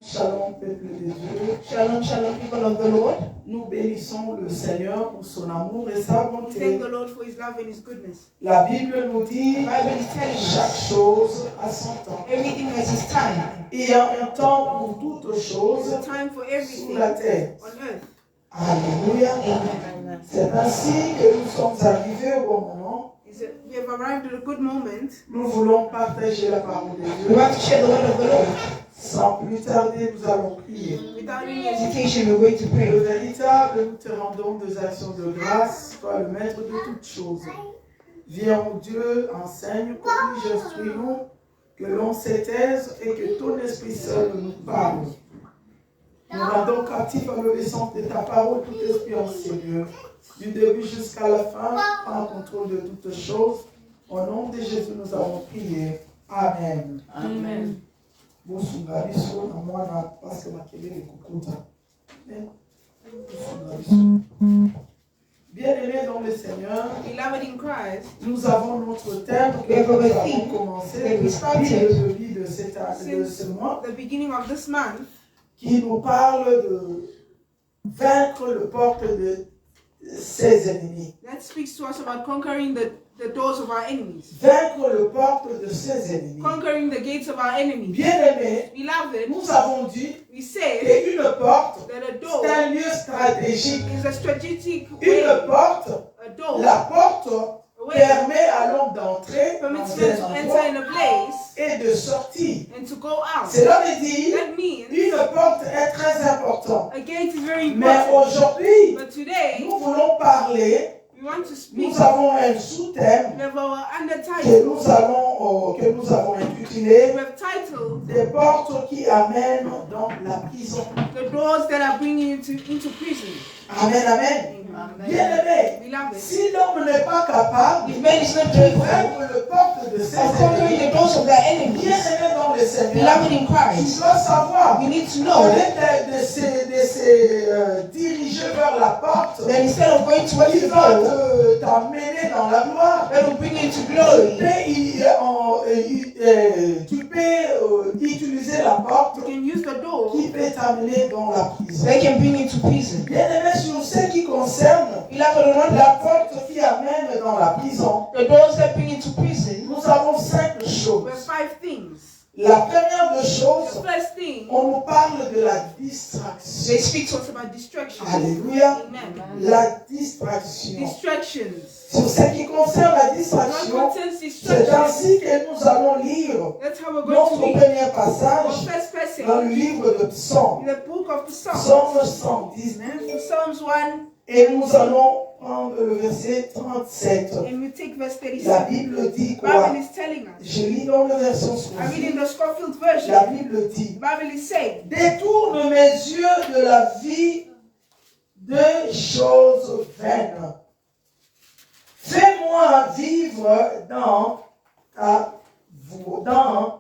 Shalom, peuple de Dieu. Shalom, shalom, people of the Lord. Nous bénissons le Seigneur pour son amour et sa We bonté. thank the Lord for His love and His goodness. La Bible nous dit The Bible is telling chaque us chose à son temps. everything has its time. Il y a un temps pour toutes There's choses a time for sous everything la terre. on earth. Alléluia. Amen. C'est ainsi que nous sommes arrivés au bon moment. We have arrived at a good moment. Nous voulons partager la parole de We Dieu. want to share the word of the Lord. Sans plus tarder, nous allons prier. Without any hesitation, we're going to Le pray. véritable, nous te rendons des actions de grâce, toi le maître de toutes choses. Viens, mon Dieu, enseigne, corrige, instruis-nous, que l'on se taise et que ton Esprit seul nous parle. Nous rendons captifs à l'obéissance de ta parole, tout esprit en Seigneur. Du début jusqu'à la fin, prends contrôle de toutes choses. Au nom de Jésus, nous avons prié. Amen. Amen. Bosunga biso na mwana parce que makelele kukuta. Bosunga biso. Bien-aimés dans le Seigneur, Beloved in Christ, nous avons notre thème que nous avons commencé depuis le début de ce mois, the beginning of this month, qui nous parle de vaincre le porte de ses ennemis. that speaks to us about conquering the doors of our enemies. Vaincre le porte de ses ennemis. Conquering the gates of our enemies. Bien-aimés, Beloved, nous avons dit we say qu'une porte, that a door c'est un lieu stratégique. is a strategic way. Une porte, A door la porte permet à l'homme d'entrer dans permits men to un enter endroit in a place et de sortir. and to go out. Cela veut dire That means une porte est très importante. a gate is very Mais important. aujourd'hui, But today, nous voulons parler, we want to speak. nous avons un sous-thème We have our que undertitle. nous avons intitulé We have titled Des portes qui amènent dans la prison. The Doors That Are Bringing You into Prison. Amen, amen. Bien-aimé, Beloved, si l'homme n'est pas capable if man is not de capable vaincre le porte de ses of conquering ennemis, the doors of their enemies, bien-aimé dans le Seigneur, beloved in tu Christ, dois savoir we need to au know lieu de se diriger vers la porte that instead of going towards qui the va door t'amener dans la gloire, that will bring you into glory, tu peux utiliser la porte you can use the door qui peut t'amener dans la prison. that can bring you to prison. Bien-aimé, sur ce qui concerne Beloved, on la porte qui amène dans la prison, the doors that bring you to prison, nous avons 5 choses. we have 5 things. La première des The choses, first thing, on nous parle de la distraction. they speak to us about distractions. Alléluia. Amen. La distraction. Distractions. Sur ce qui concerne la What distraction, concerns c'est distractions? ainsi que nous allons lire That's how we're going notre to read premier our passage first passage dans le livre de Psaume, in the book of the Psalms. Psaume 119, Psalms 1, et nous allons prendre le verset 37. and we take verse La 37. Bible dit The quoi? Bible is telling us. Je lis dans la version I read in Scofield. the Scofield La version. Bible dit: The Bible is saying, détourne mes yeux de la vie de choses vaines. Fais-moi vivre dans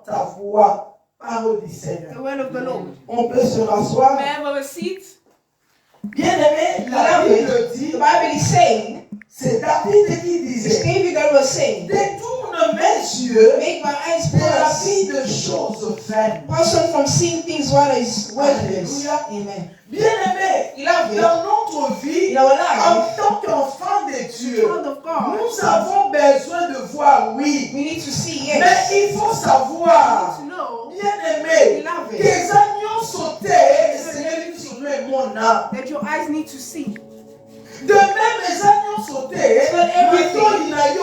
ta voie. Parole du Seigneur. the word of the Lord. On peut se rasseoir. May I have a seat? Bien-aimé, la Bible dit, The Bible is saying, c'est David qui it's disait: David that was saying, détourne mes yeux make my eyes de la pass, vie de choses vaines. pass on from seeing things what is worthless. Alléluia. Amen. Bien-aimé, Beloved, dans notre vie, in our en life, tant qu'enfant de Dieu, child of God, nous avons besoin de voir, oui, we need to see, mais yes. il faut We savoir, need to know bien-aimé, Beloved. que les agneaux sautaient, Seigneur, sur mon âme. that your eyes need to see. De même, les agneaux sautaient, Not everything. that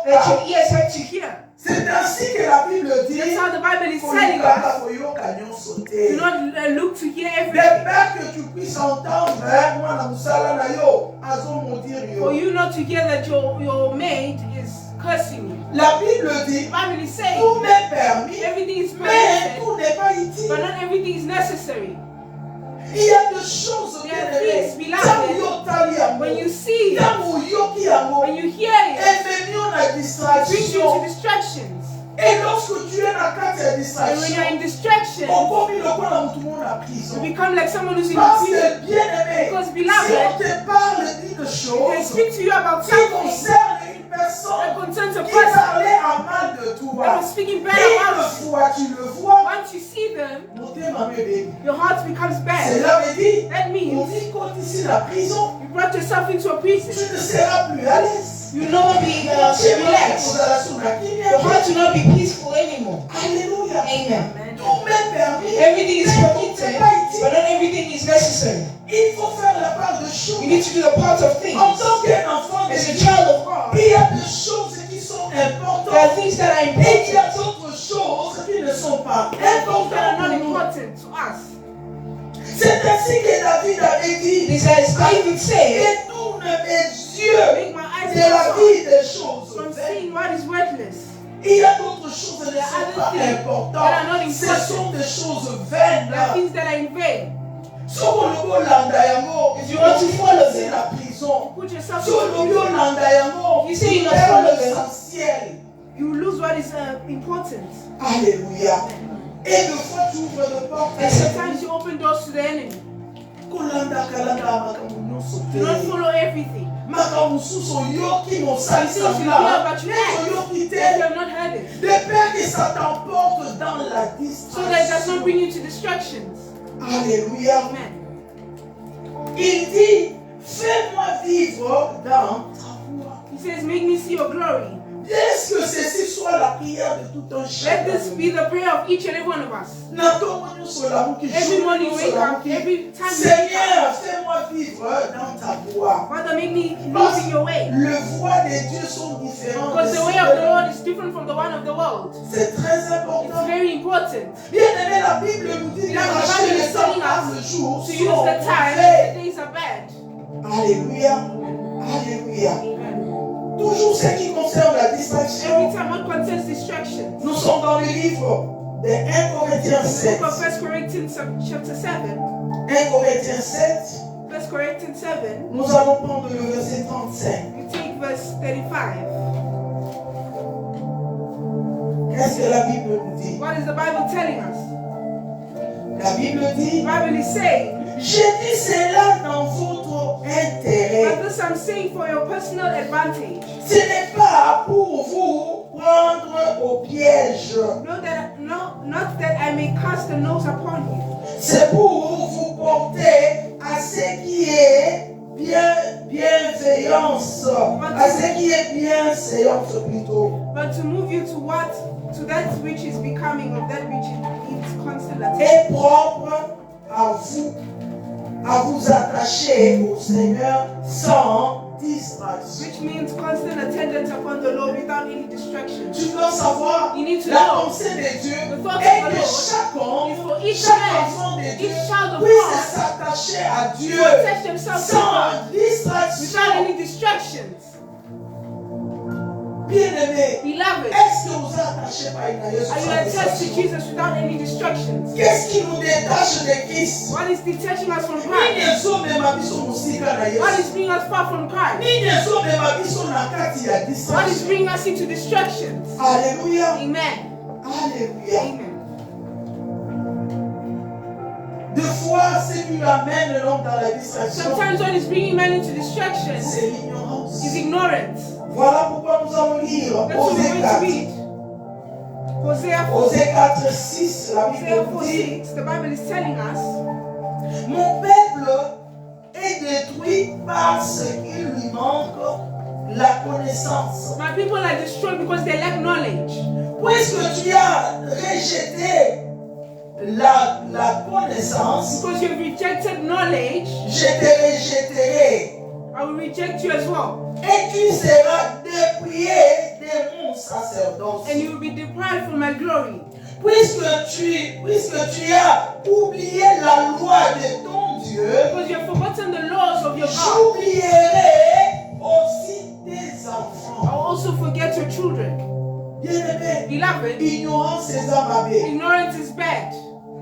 That your ears have to hear. c'est ainsi que la Bible dit, That's how the Bible is qu'on telling ne va us. pas voyons qu'agneaux sauter. Do not look to hear De everything. peur que tu puisses entendre, moi, la musala na yo, azo mondir For yo. you not to hear that your mate is cursing you. La Bible dit, The Bible is saying tout m'est permis, everything is mais permitted, tout n'est pas utile. but not everything is necessary. Il y a des choses bien aimées. When you see it, When when you hear it, it brings you to distraction. distractions. Et lorsque tu es dans cette And when you're in distraction, distraction, you become like someone who's in parce prison. que bien aimé, Because si beloved, on te parle d'une They chose speak to you about qui something concerne une personne personne concerns a qui person parlait en mal de that toi. was speaking bad Et about une you. fois tu le vois, Once you see them, monter ma bébé. your heart becomes bad. Cela veut dire, That on means dit quand ici la prison, you brought yourself into a tu prison. ne seras plus à l'aise. You will not be relaxed. Your heart will not be peaceful anymore. Alléluia. Amen. Tout m'est permis. Everything is mais tout permitted, n'est pas utile. but not everything is necessary. Il faut faire la part de choses. You need to do the part of things. En tant qu'un enfant de As a Dieu, child of God, il y a des choses qui sont there are importantes things that are et il y a important. d'autres choses qui ne sont pas Things that are importantes not pour nous. important to us. C'est ainsi que David avait dit, This as David said, et tourne mes yeux Make my eyes de la open vie des choses. from seeing what is worthless. Il y a d'autres choses qui ne sont pas importantes. Ce sont des choses vaines. There are things that are in vain. If you want to follow them, la prison. Put yourself Si in prison. you say you not follow them, essentiel. You lose what is important. Alléluia. Et de fois tu ouvres le porte. And sometimes you open doors to the enemy. Kolanda kalanda makambo nyonso Do not te. follow everything. Makambo mosusu oyoki mosalisa Things you nga. hear but you Neti act. oyoki You te. have not heard it. De peur que ça t'emporte dans la So that it does not distraction. bring you to distractions. Alléluia. Amen. Il dit, fais-moi vivre dans ta voie. He says, make me see your glory. Est-ce que ceci soit la prière de tout un Let chacun this de be nous? the prayer of each and every one of us. Every morning you wake up, every time you wake Seigneur, fais-moi vivre dans ta voie. Father, make me Parce live in your way. le voie de Dieu sont différents. Because the way of the Lord is different from the one of the world. C'est très It's important. very important Bien aimé, la Bible nous dit Because the d'arracher Bible le is temps telling par us le jour. to sont use the time mauvais. when the days are bad. Alléluia. Alléluia. Amen. Toujours ce qui concerne la Every distraction. time what concerns distractions. Nous sommes dans le livre de 1 Corinthiens In the 7. book of 1 Corinthians chapter 7. 1 Corinthiens 7. 1 Corinthians 7. Nous allons prendre le verset 35. You take verse 35. Qu'est-ce que la Bible nous dit? What is the Bible telling us? La Bible The dit, Bible is saying, j'ai dit cela dans votre intérêt. but this I'm saying for your personal advantage. Ce n'est pas pour vous prendre au piège. Not that I may cast a nose upon you, C'est pour vous porter à ce qui est bienveillance. À ce qui est bienséance plutôt. but to move you to that which is becoming of that which needs constant attention. Et propre à vous attacher au Seigneur sans distraction. Which means constant attendance upon the Lord without any distractions. Tu dois savoir You need to la know pensée de Dieu the thoughts et of the que Lord chaque homme, is for each chaque man, enfant de Dieu each child of puisse God s'attacher à Dieu to attach themselves to God sans distraction. without any distractions. Bien-aimé, Beloved, est-ce que vous êtes attachés par une ailleurs are you sans attached to distraction? Jesus without any distractions? Qu'est-ce qui nous détache de Christ? What is detaching us from Nini Christ? ezomema biso mosika na What Yesu? is bringing us far from Christ? Nini ezomema biso na kati ya What is distraction? bringing us into distractions? Alléluia. Amen. Alléluia. Amen. Deux fois, ce qui amène l'homme dans la distraction, Sometimes what is bringing man into distractions c'est l'ignorance. is ignorance. Voilà pourquoi nous allons lire That's what we're Osée going to 4. read. Hosea 4, Osée 4, 6, la Hosea Bible 4, dit, 6, the Bible is telling us, mon peuple est détruit parce qu'il lui manque la connaissance. my people are destroyed because they lack knowledge. Puisque tu as rejeté la connaissance, Because you have rejected knowledge, je te rejetterai. I will reject you as well. Et tu seras dépouillé de mon sacerdoce. And you will be deprived from my glory. Puisque tu as oublié la loi de ton Dieu, Because you have forgotten the laws of your God. j'oublierai aussi tes enfants. I will also forget your children. Bien-aimé, Beloved, ignorance c'est amabé. ignorance is bad.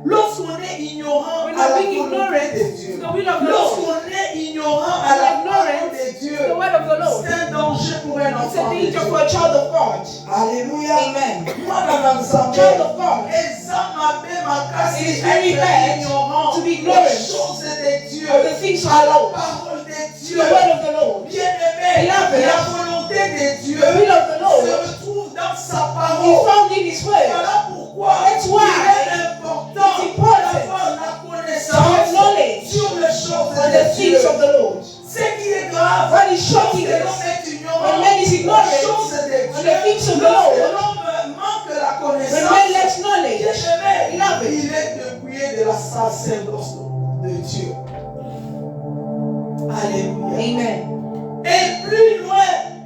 Lorsqu'on est ignorant When à you're la being volonté ignorant de Dieu, to the will of the Lord, lorsqu'on est ignorant à la parole de Dieu, to the word of the Lord, c'est un danger pour un it's a enfant de danger Dieu. for a child of God. Alléluia. Amen. Mwana na nzambe, Child of God. eza mabe makasi It is very être bad ignorant to be aux ignorant choses de Dieu, of the things of à the la Lord, parole de to Dieu. the word of the Lord. Bien-aimé, Beloved, la volonté de Dieu The will of the Lord se retrouve dans sa is parole. found in His word. Voilà pourquoi That's why il est important it's important d'avoir la to have connaissance knowledge sur les choses on de the Dieu. things of the Lord. Ce qui est grave, What is c'est shocking que is l'homme est ignorant when man is ignorant aux choses de on Dieu. the things of the Lorsque Lord, l'homme manque la when connaissance, man lacks knowledge, bien-aimé, Beloved. il est dépouillé de la sacerdoce de Dieu. Alléluia. amen. Et plus loin,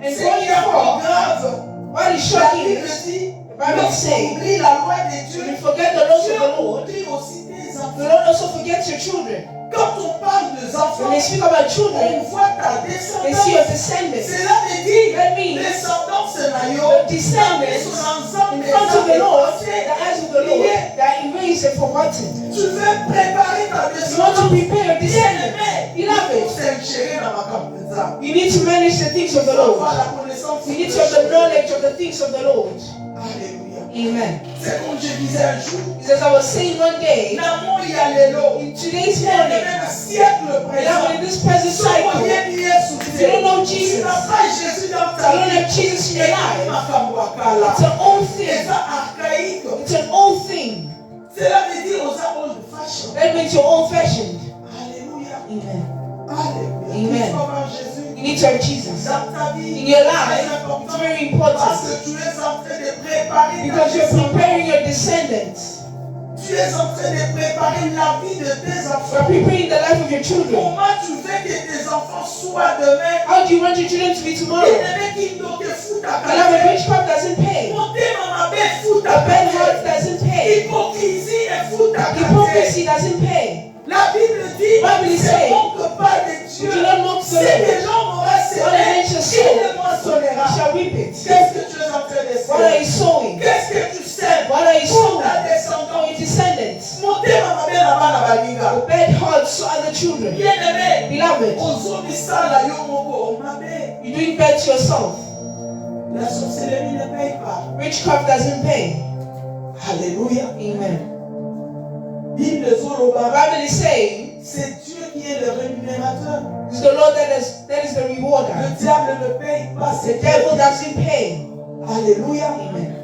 And ce going qui est encore forward, grave, what is la shocking Bible is dit, the Bible lorsqu'on says, oublie la loi de Dieu, when you forget the laws Dieu of the Lord, oublie aussi tes the enfants. Lord also forgets your children. Quand on parle des enfants, When they speak about on children, voit ta they see your descendance. descendants. Cela veut dire That means descendance nayo, the descendants son ensemble in des front of the Lord, the effacés. eyes of the Lord, they are erased and forgotten. Tu veux préparer ta You want to descendance. prepare your descendants. Il faut Beloved, s'ingérer dans ma campagne. you need to manage the things of the Avoir Lord. la connaissance You need des to have the choses. knowledge of the things of the Lord. Alléluia. Amen. C'est comme je disais un jour. He says, I was saying one day, Namon yalelo. in today's Même morning, un siècle beloved, in présent. this present Si on cycle, vient dire sous if you don't know Jesus, tu n'as pas Jésus dans you ta don't vie. have Jesus in your life, Makambwakala. it's an old C'est thing. ça archaïque. It's an old thing. Cela veut dire aux old fashion. That means you're old-fashioned. Alléluia. Amen. Alléluia. Amen. Il faut avoir Jésus You need to have Jesus dans ta vie. in your C'est life. important. It's very Parce important que tu es en train de préparer ta because you're descendance. preparing your descendants. Tu es en train de préparer la vie de tes You're enfants. preparing the life of your children. Comment tu veux que tes enfants soient demain? How do you want your children to be tomorrow? Bien-aimé qui doit te foutre à Beloved, casser. witchcraft doesn't pay. Monter maman bête fout A à bad casser. heart doesn't pay. Hypocrisie et fout à casser. Hypocrisy doesn't pay. La Bible dit, Bible ne say, manque pas de Dieu. do not mock the C'est Lord. que l'homme aura What a semé, nature il sow, le moissonnera. he shall reap it. Qu'est-ce que tu es en train de What are faire? you sowing? Qu'est-ce que tu sèmes What are you pour ta sowing? For descendance? your descendants. Monter maman bête là-bas na balinga. The bad hearts to other children. Bien-aimé, Beloved, ozobisala yo moko mabe. you're doing bad to yourself. La sorcellerie ne paye pas. Witchcraft doesn't pay. Alléluia. Amen. Bible The Zoroba, Bible is saying, c'est Dieu qui est le rémunérateur. it's the Lord that is the rewarder. Le diable ne paye pas, The c'est devil Dieu. doesn't pay. Alléluia. Amen.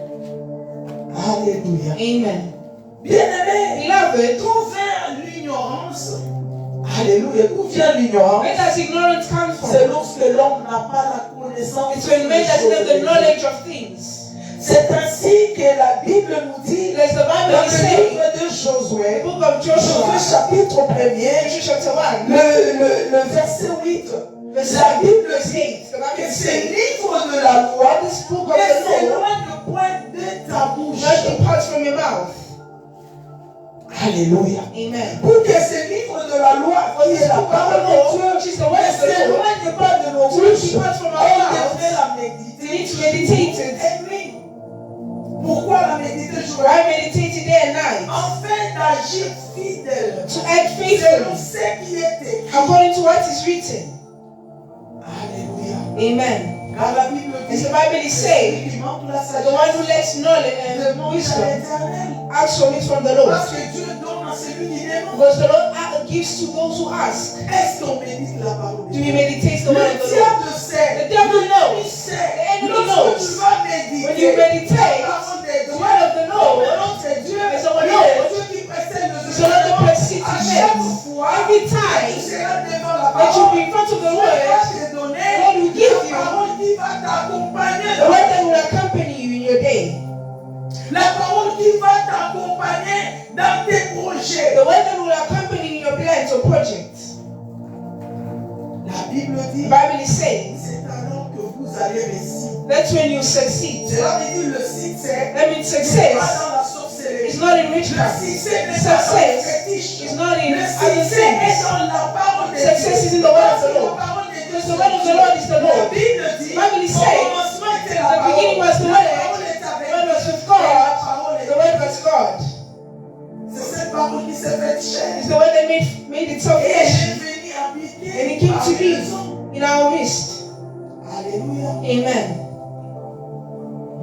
Alléluia. Amen. Bien-aimé, Beloved, d'où vient l'ignorance? Alléluia. D'où vient l'ignorance? where does ignorance come C'est from? lorsque l'homme n'a pas la connaissance. It's when man des doesn't have choses the de knowledge of things. C'est ainsi que la Bible nous dit As the dans Bible is le saying, livre de the Josué, book of Josué Joshua, chapitre 1er, Joshua chapter 1, le verset 8, verse la 7, Bible verse dit 8, the que Bible ce says, livre de la loi this book ne of the law s'éloigne point de ta bouche. not depart from your mouth. Alléluia. Amen. Pour que ce livre de la loi, qui est la parole de Dieu, Which is the ne word of the Lord, s'éloigne pas de nos to bouches, depart from on our mouth. devrait la We méditer. need to meditate it. Aimer. Pourquoi la méditer jour et Why nuit? meditate it day and night? Afin d'agir fidèle. To act Selon faithfully, ce qui est écrit. according to what is written. Alléluia. Amen. Car la Bible As dit the Bible is saying, celui qui manque la that the one who sagesse lacks knowledge and demande à wisdom l'Éternel. asks for it from the Lord. Parce que Dieu donne à celui qui demande. Because the Lord gives to those who ask. Est-ce qu'on médite la parole de Do we Dieu? meditate the word of Le the Lord? diable sait. The devil knows. Il sait. The enemy Lorsque knows. tu vas méditer When you meditate, la parole de the Dieu, word of the Lord comme notre Dieu, is our il Lord. est Dieu qui précède le is the Lord that jugement. precedes À his chaque hands. fois, Every tu time seras devant la that you parole. be in front of the Dieu va word, te donner God will give you la parole qui va t'accompagner. the word that will accompany you in your day. La parole qui va t'accompagner dans tes projets. The word that will accompany you in your plans or projects. La Bible dit, The Bible is saying, c'est alors que vous allez réussir. that's when you succeed. Cela veut dire le succès That means n'est success pas dans la sorcellerie. is not in Le witchcraft. succès n'est pas dans le Success fétiche. is not in Le other succès est things. dans la parole de Dieu. Success is in the word of the Parce que Lord. la parole de Dieu, Because the c'est word of the Dieu. Lord is the La Lord. Bible dit, Bible is au saying, commencement était the la parole. beginning was the La word. parole est avec The word was with Dieu. Et la God. parole est The word was God. C'est cette parole qui s'est faite chair. It's the word that made itself Et elle flesh est venue habiter and it came to parmi be nous. in our midst. Alléluia. Amen.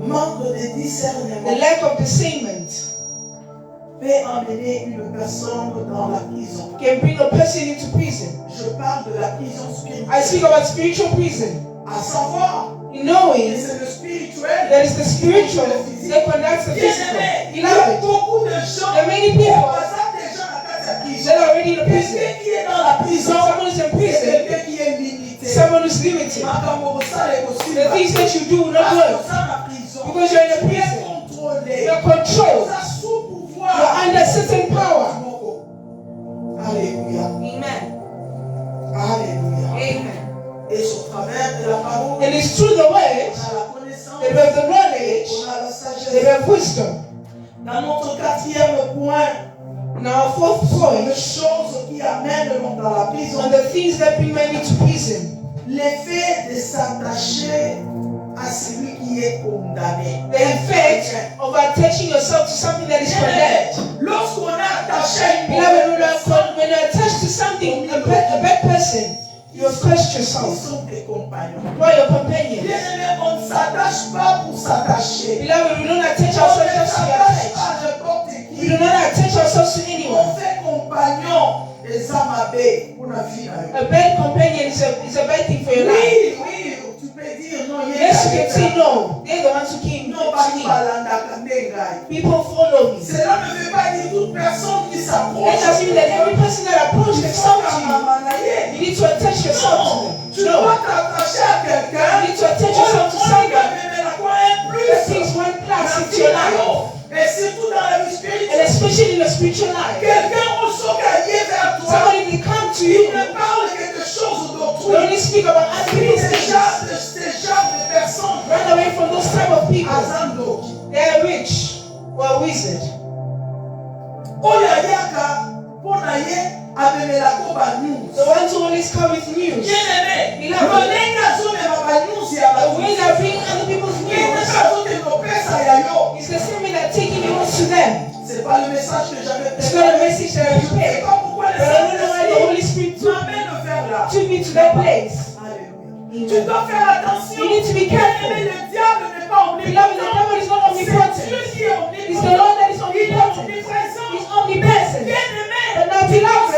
Manque de The discernement lack of discernment peut emmener une personne dans la prison. can bring a person into prison. Je parle de la prison spirituelle. I speak about spiritual prison. À savoir, knowing Et c'est le spirituel. that it's the spiritual that conducts the physical. Il y a Beloved, beaucoup de gens. there are many people Par exemple, des gens à la prison. that are already in the prison. Quelqu'un qui est dans la prison. Someone is in C'est prison, quelqu'un qui est limité. someone is limited. Makambo ça est possible. The things that you do will not Parce work que ça, la prison. because you're in a Tu es prison. contrôlé. You're controlled. Tu as sous pouvoir. You're under certain power. Alléluia. Amen. Alléluia. Amen. Et sur travers de la parole, And it's through the on word a la connaissance, that we have the knowledge, on a la that we sagesse. have wisdom. Dans notre quatrième point, Now, fourth les point, choses qui amènent l'homme dans la prison, on the things that bring men into prison. l'effet de s'attacher à celui qui est condamné. The effect of attaching yourself to something that is condemned. Lorsqu'on est attaché à une Beloved, personne, when you're attached to something, a bad person, you have crushed ils yourself. sont tes compagnons. Who are your companions? Bien-aimé, on ne s'attache pas pour s'attacher. Beloved, we don't attach On ne ourselves just to be s'attache attached. pas à n'importe We qui. do not attach ourselves to On anyone. fait compagnon des amabés pour la vie. A bad companion is a bad thing for your life. Oui, oui, tu peux dire non. Yes, you can say no. They're the ones who came Non, to pas me. de People follow me. Cela ne veut pas dire toute personne qui That s'approche. doesn't mean that every person that approaches Il faut themselves to qu'à you, Mamanaye. you need to attach yourself to them. Tu No. dois t'attacher à quelqu'un. You need to attach yourself to someone that Plus. takes one class into your life. Et surtout dans la vie And spirituelle. especially in the spiritual life. Quelqu'un aussi qui est vers toi. Somebody will come to Il you. ne parle que de choses They d'autrui. only speak about other Il people's est things. ces genres de personnes. Run away from those type of people. Azando. They are rich or wizard. Oyo ayaka mpona ye amemelako banews. The ones who always come with news. Bien-aimé, Beloved. lolenge azomema banews ya The bato. way they bring other people's Ye nde news azokende kopesa ya yo. is the same way that taking news to them. C'est pas le message que j'avais It's not a préparé. message that I Je ne sais prepared. pas pourquoi le But I don't know why the Saint-Esprit Holy Spirit m'amène vers là. took me to that place. Alléluia. Tu dois faire attention. You need to be careful. Bien-aimé, le diable n'est pas Beloved, the omnipotent. devil is not C'est Dieu omnipotent. qui est It's omnipotent. the Lord that is Il est omnipotent. omniprésent. He's omnipresent. Bien-aimé, But now, beloved,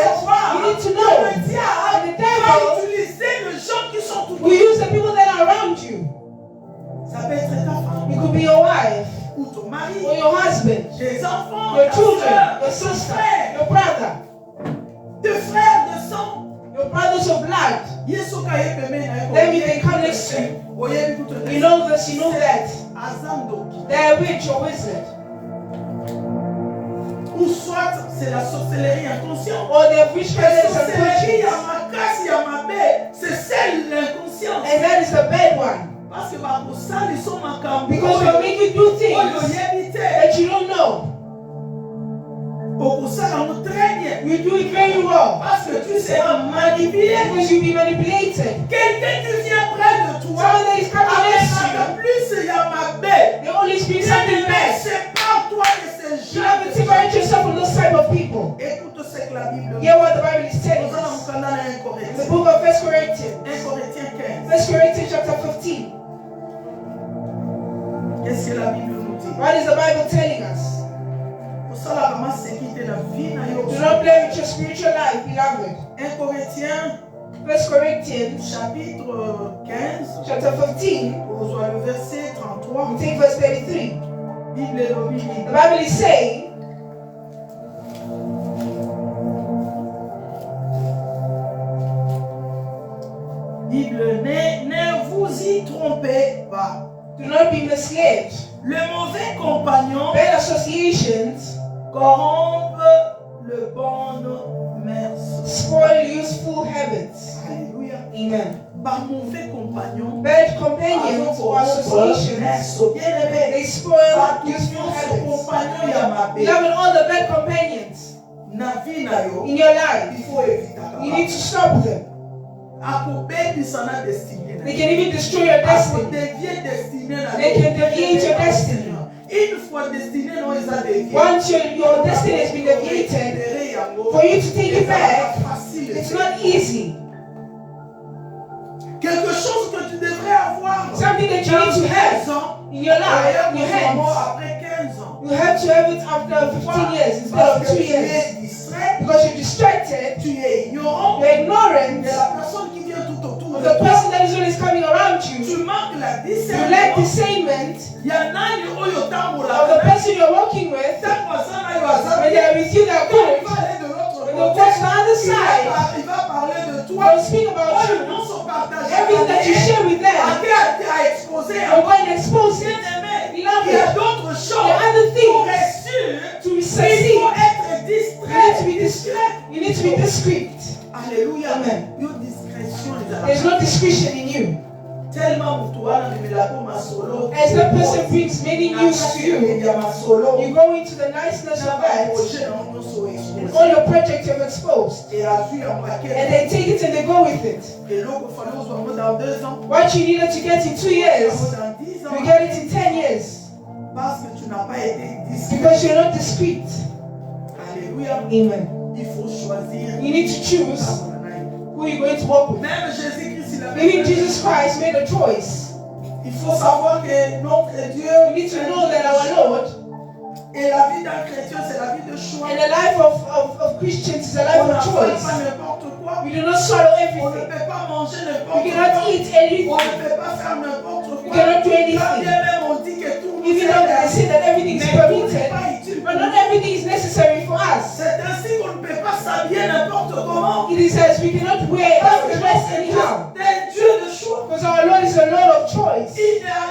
you need to know le diable the va devil utiliser les gens qui sont tout will use the people that are around you. Ça peut être ta femme It could be your wife ou ton mari, or your husband, tes enfants, your ta children, soeur, your ton sister, frère, your brother, tes frères de sang. your brothers of blood. Yesu ka ye pembeni na ye. Then you can come next to you. Oyebi kutu You know this, you know that. Azando. They are rich or wizard. Ou soit c'est la sorcellerie inconsciente. Or they have rich La parents and sorcellerie ya conscience. makasi ya mabe, c'est celle l'inconscience. And that is the bad one. Parce que bakosala iso makambo. Because they'll make you do Oyo things oyebi te. that you don't know. Okosala yango très bien. You do it very well. Parce que tu seras manipulé. Because you'll be manipulated. Quelqu'un qui vient près de toi. Someone that is coming next to Avec you, plus ya mabe. they only speak something bad. Sépare-toi de ces You have to separate gens. yourself from those type of people. Écoute ce que la Bible dit. Hear what the Bible is telling Nous allons us. mukanda na 1 In the Corinthiens. book of 1 Corinthians. 1 Corinthiens 15. 1 Corinthians chapter 15. Qu'est-ce que la Bible nous dit? What is the Bible telling us? Osala kama sekite na vie na yo. Do not play with your spiritual life, beloved. 1 Corinthiens 1 Corinthians chapitre 15. chapter 15. Reçoit le verset 33. We take verse 33. Bible est le The Bible is saying, Bible, ne vous y trompez pas. do not be misled. Le mauvais compagnon Bad associations corrompt le bon mœurs. spoil useful habits. Alléluia. Amen. Par mauvais compagnon, Bad companions or associations, bien aimé, they spoil useful habits. compagnon ya mabe. Beloved, all the bad companions Na vie na yo, in your life, il faut éviter. you need to stop them. Akobebisa na destiné. They can even destroy your destiny. Devient destiné na They can deviate your destiny. Une fois destiné non eza dévié. Once your destiny has been deviated, for you to take it back, it's not easy. Quelque chose que tu devrais avoir. Something that you need to have in your life, in your hands. Après 15 ans. You have to have it after 15 years instead of 2 years. Because you're distracted, Tu es ignorant you're ignorant de la personne qui vient tout autour of de the toi. person that is always coming around you. Tu manques la You lack discernement. discernment Il y en a une oyo tambola. of the person you're working with. When they are with you, they're good. When they go to the other side, Il va parler de toi. they'll speak about you. Everything that you share with them, they'll go and expose it. Il y a d'autres choses There are other pour things être sûr. to Il succeed. faut être You need distrait. to be discreet. You need to be discreet. Alléluia. Amen. Une discrétion. There's no discretion in you. Tellement toi ma solo. As that person brings many news to you, you go into the niceness of that, and all your projects you've exposed. And they take it and they go with it. What you needed to get in 2 years, you get it in 10 years. Because you're not discreet. Alléluia. Amen. Il faut choisir. You need to choose who you're going to walk with. Même Jésus-Christ, il a Even Jesus Christ made a choice. Il faut savoir que notre Dieu You need to know that our Lord, et la vie d'un chrétien, c'est la vie de choix. and the life of Christians is a life On of n'avale choice. pas n'importe quoi. We do not swallow On ne everything. peut pas manger We n'importe cannot quoi. eat On anything. ne peut pas faire n'importe We quoi. cannot do Quand anything. bien même on dit que tout nous Even though they est say that everything is mais tout n'est permitted, pas utile. but not everything is necessary for us. C'est ainsi qu'on ne peut pas s'habiller n'importe comment. It says we cannot wear Parce que dress c'est anyhow. un Dieu de choix. Because our Lord is a Lord of choice.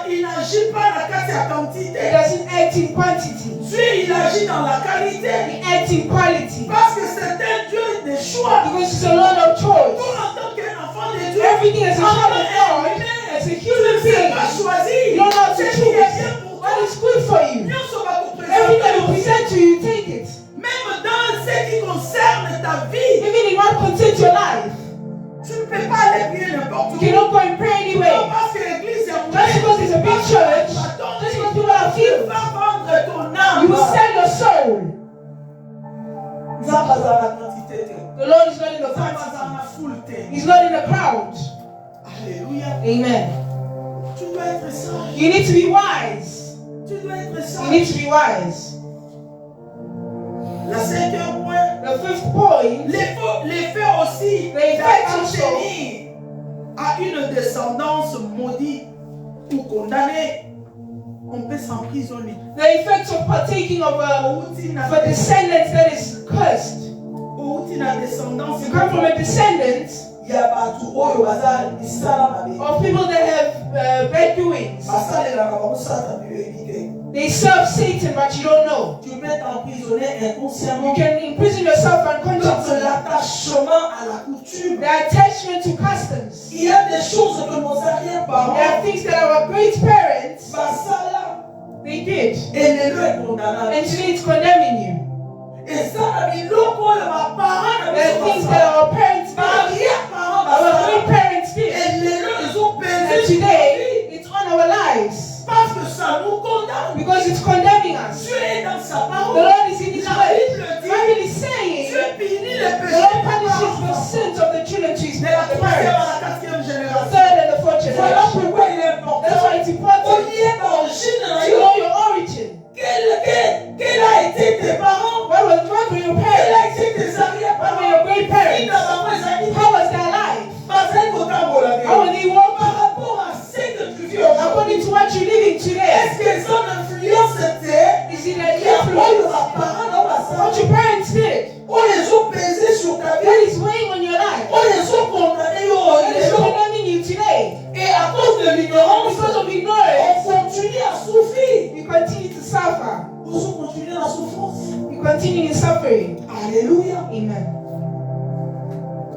Il n'agit pas dans la He quantité. doesn't act in quantity. Dieu, il agit dans la qualité. He acts in quality. Parce que c'est un Dieu de choix. Because he's a Lord of Nous, choice. en tant qu'enfant de Dieu, Everything as a en child tant of God, qu'humain, as a tu human ne sais being, pas choisir. you don't know how to Ce qui est bien choose. pour toi, What is good for you? Dieu va te Everything that we présenter. present to you, take it. Même dans ce qui concerne ta vie, Even in what concerns your life. tu ne peux pas aller prier n'importe You où. cannot go and pray Non, anyway. parce que l'église est Just because there's a big church, just because people are tu filled, vas vendre ton you will âme. sell your soul. Nzamba za la quantité te. The Lord is not in the Nzamba za quantity. la foule te. He's not in the crowd. Alléluia. Amen. Tu dois être sage. You need to be wise. Tu dois être You need sage. to be wise. La cinquième point. The fifth point, L'effet aussi The effect d'appartenir à une descendance maudite ou condamnée, on peut s'emprisonner. the effect of partaking of a descendant that is cursed. Outi na descendance You come from a descendant ya batu oyo baza misala mabe. of people that have bad doings. Basalelaka bamusala biyo ebite. They serve Satan, but you don't know. Tu peux t'emprisonner You inconsciemment can imprison yourself dans unconsciously. l'attachement à la coutume. The attachment to customs. Il y a des choses que nos There arrière-parents are things that our great parents basala they did, et les est condamnable. and today it's condemning you. Et ça na biloko oyo baparents na There are biso things basala. that our parents did, Arrière-parents our basala. great parents did, Et les ils ont and pesé sur la today vie it's on our lives parce que ça nous condamne. because it's condemning us. Dieu est dans sa The parole. Lord is in His La word. Bible The dit Bible is saying Dieu punit les the péchés Lord des punishes the parents. sins of the children to his De la the troisième à parents, la quatrième the génération. third and the fourth Voilà generation. pourquoi il est important. That's why it's Au important lieu d'origine, to know your origin. quel a été tes parents? What were your Quel parents? a été tes What were arrière-parents? your great Qui parents? n'a pas fait How was their life? Basé kotambola te. How were they walking? Par rapport à ce que tu vis According aujourd'hui, to what you're living today, est-ce que son influence était is it an qu'il y a pas eu influence? de parents dans ma What salle? your parents did? On les a pesés sur ta That vie. is weighing on your life. On les a condamnés. That is condemning you today. Et à cause de l'ignorance, Because of on ignorance, continue à souffrir. you continue to suffer. Vous continuez la souffrance. You continue in suffering. Alléluia. Amen.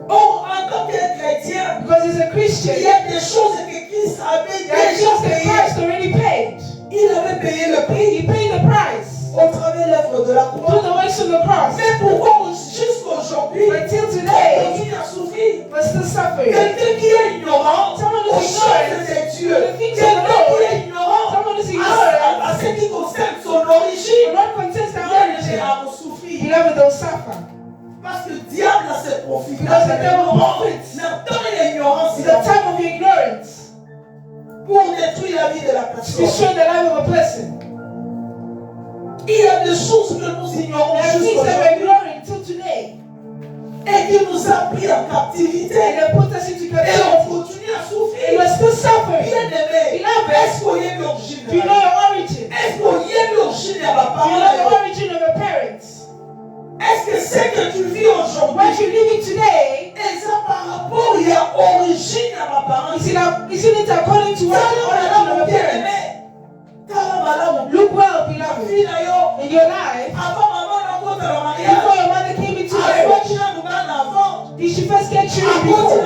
Or, en tant que chrétien, Because as a il Christian, y a des choses que Christ avait there are déjà things that payées. Christ already paid. Il avait payé le prix He paid the price au travers de l'œuvre de la through croix. the works of the cross. Mais pourquoi jusqu'aujourd'hui, But till on today, continue à souffrir? we're still suffering. Quelqu'un qui est ignorant Someone aux who's choses ignorant de Dieu. to the things of Quelqu'un the Lord. qui est ignorant Someone who's à ignorant ce qui concerne son will origine. not contest their Il origin. à souffrir. Beloved, they'll suffer. Parce que le diable a ses profits. Because the devil profits. Dans l'ignorance, It's the time of your ignorance pour détruire la vie de la to personne. destroy the life of a person. Il y a des choses que nous ignorons There are things that we're jusqu'aujourd'hui ignoring till today. et qui nous a pris en captivité. And they put us into Et on captivity. continue continue à souffrir. And you're still suffering. Bien-aimé, Beloved, est-ce qu'on y a l'origine? do you know your origin? Est-ce qu'on y a l'origine de ma Do you know the parole? origin of your parents? Est-ce que ce que tu vis aujourd'hui, What you're living today, est ça par rapport à l'origine de ma parole? isn't it according to what the origin of your parents? Look well, beloved. In your life, before your mother came into marriage, did she first get children before?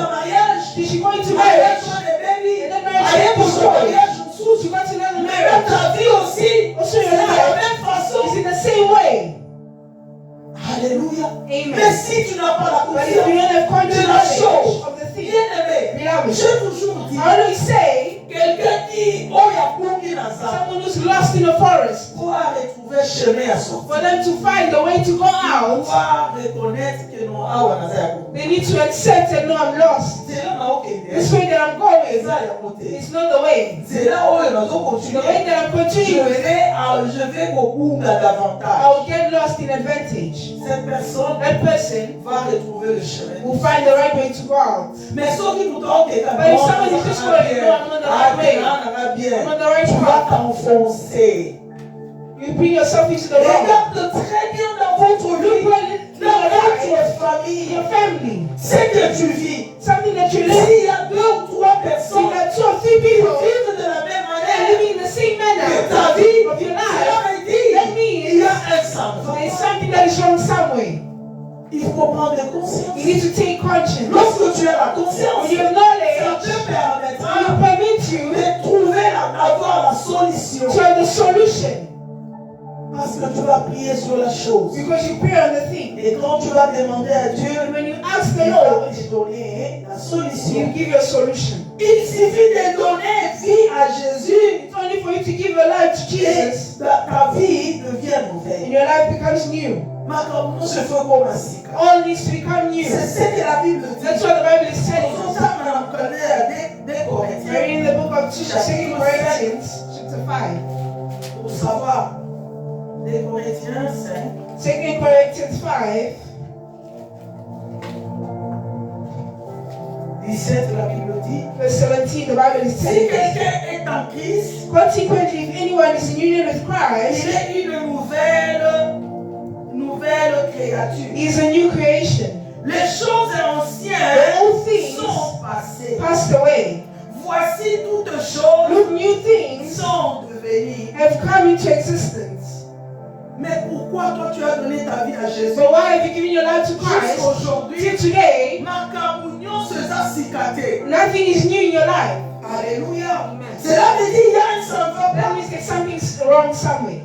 Did she go into marriage? And then marriage came to story. She got to know the marriage. Also your life is in the same way. Alléluia. Amen. Mais si tu n'as pas la But if you don't have conscience de la conscious chose, knowledge of the thing, bien-aimé, beloved, j'ai toujours dit, I always say, quelqu'un qui a couru dans sa someone who's lost in a forest, pour retrouver chemin à sortir. for them to find the way to go out, Pour reconnaître que non, ah ouais, ça y a they need to accept and know I'm lost. c'est là où This way that I'm going c'est is not the way. là où nous allons The continuer. way that I'm continuing with, Je vais beaucoup davantage. I will get lost in advantage. Cette personne That person va retrouver le chemin. will find the right way to go out. Mais ceux qui vous ont été But if somebody is just going, no, I'm on the right way. I'm on the right tu vas path. t'enfoncer. You bring yourself into the wrong. Regarde très bien dans votre Look vie, well in dans your life, votre famille, your family, ce que tu vis. something that you live. S'il y a 2 ou 3 See personnes that 2 or 3 qui people vivent de la même are manière living in the same que manner ta vie, of your life. cela veut dire That means il y a un sang. there's something that is wrong somewhere. Il faut prendre conscience. You need to take conscience. Lorsque tu as la conscience, When you have ça knowledge, te it permettra will permit you de trouver, d'avoir la solution. to have the solution. Parce que tu vas prier sur la chose. Because you pray on the thing. Et quand tu vas demander à Dieu, And when you ask the il Lord, va te donner la He solution. will give you a solution. Il suffit de donner vie à Jésus It's only for you to give your life to Jesus, et ta vie devient and nouvelle. your life becomes new. Mais comme nous se fait comme un sika. All needs to become new. C'est ce que la Bible dit. That's what the Bible is telling Pour us. ça, on connaît des We're Corinthiens in the book of 2 Corinthians, chapter 5. pour savoir. Des Corinthiens 5. 2 Corinthians 5, 17, la Bible dit. verse 17, the Bible is Si telling us. quelqu'un est en Christ, Consequently, if anyone is in union with Christ, il est une nouvelle créature. he is a new creation. Les choses The anciennes old things sont passées. passed away. Voici toutes choses Look, new things sont devenues. have come into existence. Mais pourquoi toi tu as donné ta vie à Jésus? But why have you given your life to Christ? Jusqu'aujourd'hui, Till today, ma communion se cicaté. nothing is new in your life. Alléluia. Amen. Cela veut dire qu'il y a un syndrome. That means there's something wrong somewhere.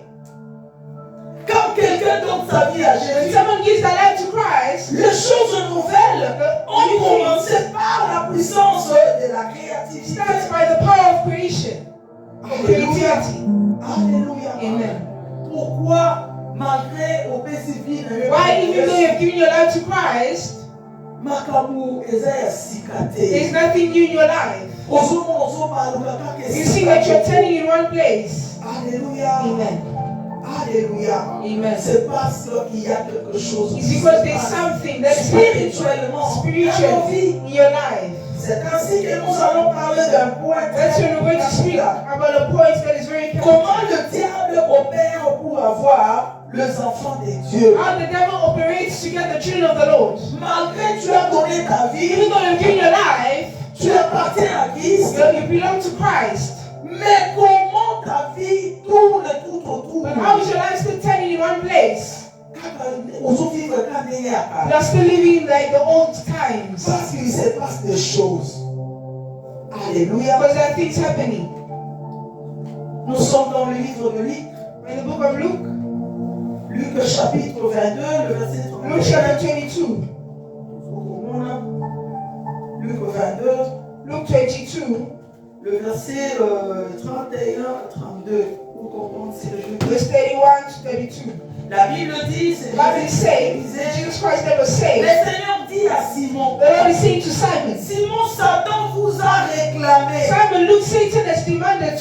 Quand quelqu'un donne sa vie à When Jésus, someone gives their life to Christ, les choses nouvelles ont new things commencé par la puissance de la créativité. starts by the power of creation, of Alléluia. creativity. Alléluia. Amen. Pourquoi, malgré au PCV, Why, even though you have given your life to Christ, Makamu Ezaya Sikate. there's nothing new in your life. You see that you're turning in one place. Alléluia. Amen. Alléluia. Amen. C'est parce qu'il y a quelque chose. It's because there's something that is happening spirituellement spiritually in your life. C'est ainsi que nous allons parler d'un point. That's when we're going to speak about a point that is very Comment important. le diable opère pour avoir les enfants de Dieu. How the devil operates to get the children of the Lord. Malgré que tu as donné ta vie, Even though you've given your life, tu appartiens à Christ. you belong to Christ. Mais comment ta vie tourne tout autour? But how is your life still turning in one place? You are still living like the old times. Parce qu'il se passe des choses. Alléluia. Because there are things happening. Nous sommes dans le livre de Luc. In the book of Luke, Luc chapitre 22, le verset 32. Luke chapter 22. Luc 22, Luke 22, le verset 31 à 32. Pour comprendre si le jeu. verse 31 to 32. La Bible dit, c'est The Bible is saying, Jesus Christ never le saved. Seigneur dit à Simon, The Lord is saying to Simon, Simon, Satan vous a réclamé Simon, look, Satan has demanded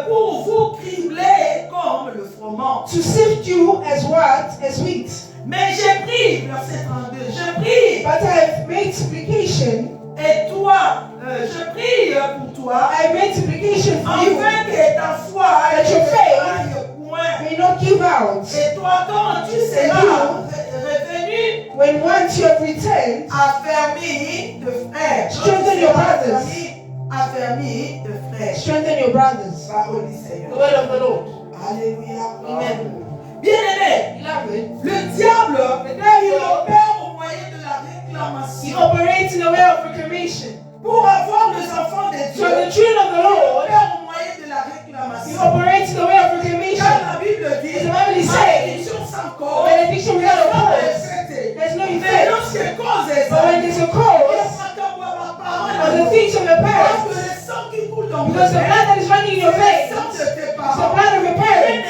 pour vous cribler comme le froment. to sift you as what? As wheat. Mais j'ai pris, verset 32, j'ai pris But I have made supplication Et toi, je prie pour toi, I make supplication for you afin que ta foi that your faith aille point. may not give out. Et toi, quand tu seras revenu, When once you have returned, affermi de frères. Strengthen your brothers. Affermi de frères. strengthen your brothers. Parole du The Seigneur. word of the Lord. Alléluia. Amen. Bien-aimé, Beloved, le diable, the il devil, opère au moyen de la he réclamation. operates in the way of reclamation. Pour avoir les enfants de So Dieu, the children of the il Lord, opère au moyen de la he réclamation. operates in the way of Car reclamation. la Bible dit, The Bible is saying, malédiction sans cause, benediction without a cause, effet. there's no Mais effect. lorsque cause est But when there's a cause of the things of your parce que parents, le sang qui coule dans because the blood that is running in your veins, sang de tes it's the parents. blood of your parents.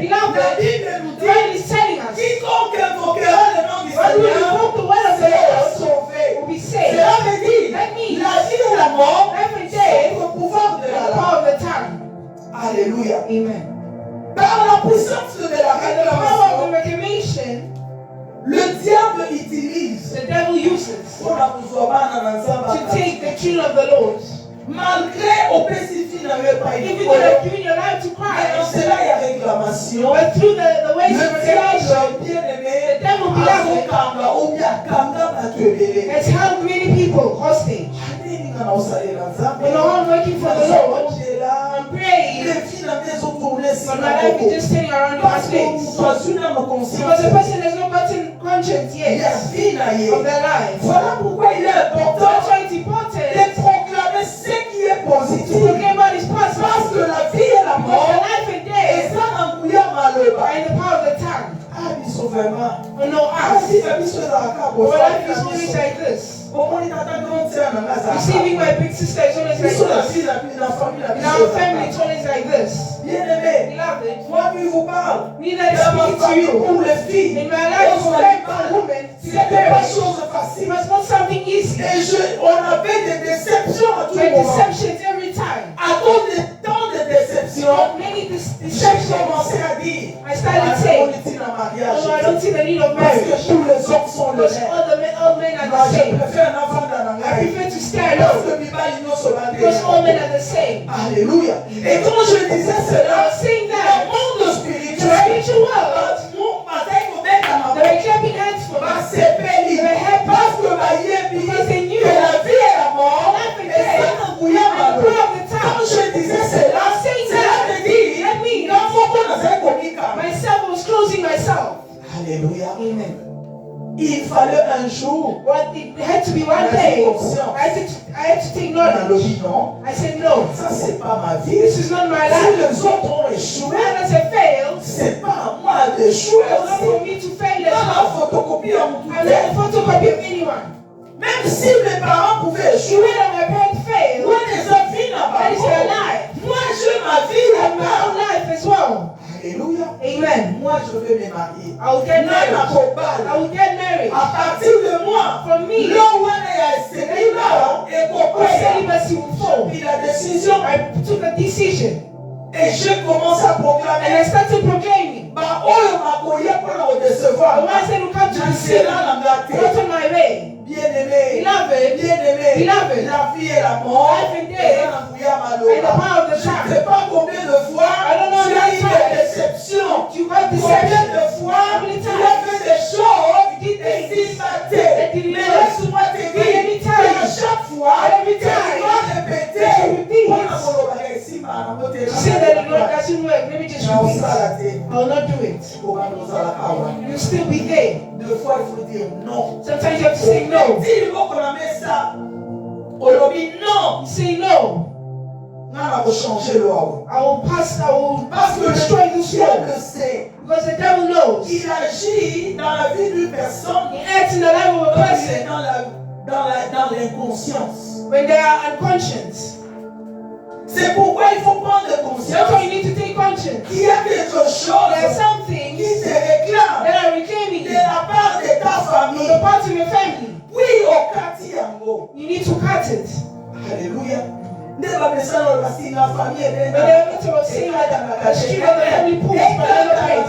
La Beloved, Bible nous the Bible dit, is telling us, quiconque invoquera le nom du when we Seigneur invoke the word of the sera Lord, sauvé. will be saved. Cela veut dire, That means la vie et la mort every day, sont au pouvoir de the la langue. power of the tongue. Alléluia. Amen. Par la puissance de la And the power of the réclamation, reclamation, le diable utilise the devil uses pour la pouvoir dans l'ensemble. to take the children of the Lord. Malgré au PCF n'avait pas If été you could have given your life to mais dans Christ, cela il y a réclamation. but through the ways of Le reclamation, diable bien-aimé the devil beloved azokanga ou bien kanga batwebele. has held many people hostage. Nini nga na osalela nzambe? When I'm working for the Lord, Ozela, I'm praying, levi na nde ezotourne but sika my life moko. is just standing around in my Parce que place. moto azwi nano Because the conscience person has not gotten conscience ya yet vie na ye. of their life. Voilà pourquoi il est That's important why it's important de proclamer ce qui est to positif. proclaim what is Parce possible. que la vie et la Because mort the life and death eza na nguya maloba. are in the power of the tongue. Ah biso vraiment. Oh no, Ah us. si na biso ezalaka Our bosa. life is always like this. Omoni tata grande sœur na nga azalaka. Receiving my big sister is always like Biso na this. vie na famille na In biso our ezalaka. family, it's always like this. Bien-aimé, Beloved, moi qui vous parle, me that is dans ma speaking to famille pour you, les filles, in my life, on for se men, parle. for women, C'était together, pas chose it facile. was not something easy. Et on avait des déceptions à tout Like moment. deceptions every time. À cause de tant de déceptions, Many j'ai deceptions. commencé à dire, I started saying, on est dans mariage. oh, I don't see the need of Parce que marriage. tous les hommes sont le Because même. all men are Moi, the je same. préfère un enfant dans la I main. prefer to stay Parce alone. que Bible, ils n'ont seulement Because all men are the same. Alléluia. Et quand je disais I cela, was saying le that monde the spirituel, spiritual world, they were clapping hands for us. They were happy parce que bayebi because they knew que la vie et la mort life and est death sans engouillant and the power of the Quand tongue. je disais cela, I'm saying cela that. veut dire That means non faut dans un comique. myself was closing myself. Alléluia. Amen. Il fallait un jour What it had to be one day. I had to take on a knowledge. dit non, I said no. ça c'est pas ma vie. This is not my Si life. les autres ont échoué, When others have failed, c'est pas à moi d'échouer it's not for aussi. me to fail Dans as la well. photocopie à mon I'm not a photocopy of anyone. même si mes parents pouvaient échouer, When my parents failed, moi les enfants that is their life. moi j'ai ma vie And my own là-bas. life as well. Alléluia. Amen. Moi je vais me marier. I will get Non, married. la cobale. I will get married. À partir de moi, From me, l'homme a essayé là et my pourquoi celibacy will fall. il a décision I took a decision et je commence à and I proclamer. started proclaiming. Bah oh ma coyer pour le The recevoir. one said will come to Je receive suis là me. dans la Not tête. on my way. Bien-aimé, Beloved, bien-aimé, Beloved, la vie et la mort, life and death, dans la and the Maloba. power of the Je ne tongue. sais pas combien de fois I don't know tu how as many eu times des déceptions. you got Combien deception. de fois How many tu as times fait des choses you did et things dispatées. that didn't Mais work. laisse-moi te But every dire qu'à time, chaque fois, every tu time dois répéter. that you repeat, Pour la Maloba, ici, ma to say that it doesn't work, let me just repeat. I will not do it. You'll still be there. Deux fois, il faut dire non. Sometimes you have to say no. Dis le mot qu'on a mis ça. Aujourd'hui, non. You say no. Non, on va changer le haut. I will Parce que destroy le this diable world. sait. Because the devil knows. Il agit dans la vie d'une personne He acts in the life of a quand il person est dans l'inconscience. when they are unconscious. C'est pourquoi il faut prendre That's why conscience you need to take conscience. qu'il y a quelque There are chose some qui things te réclame that are reclaiming de you la part de ta from famille. the parts of your family. Oui, au quartier yango. You need to cut it. Alléluia. Ne va pas ça dans la famille est When they're able to see like the street of the family pools by the place.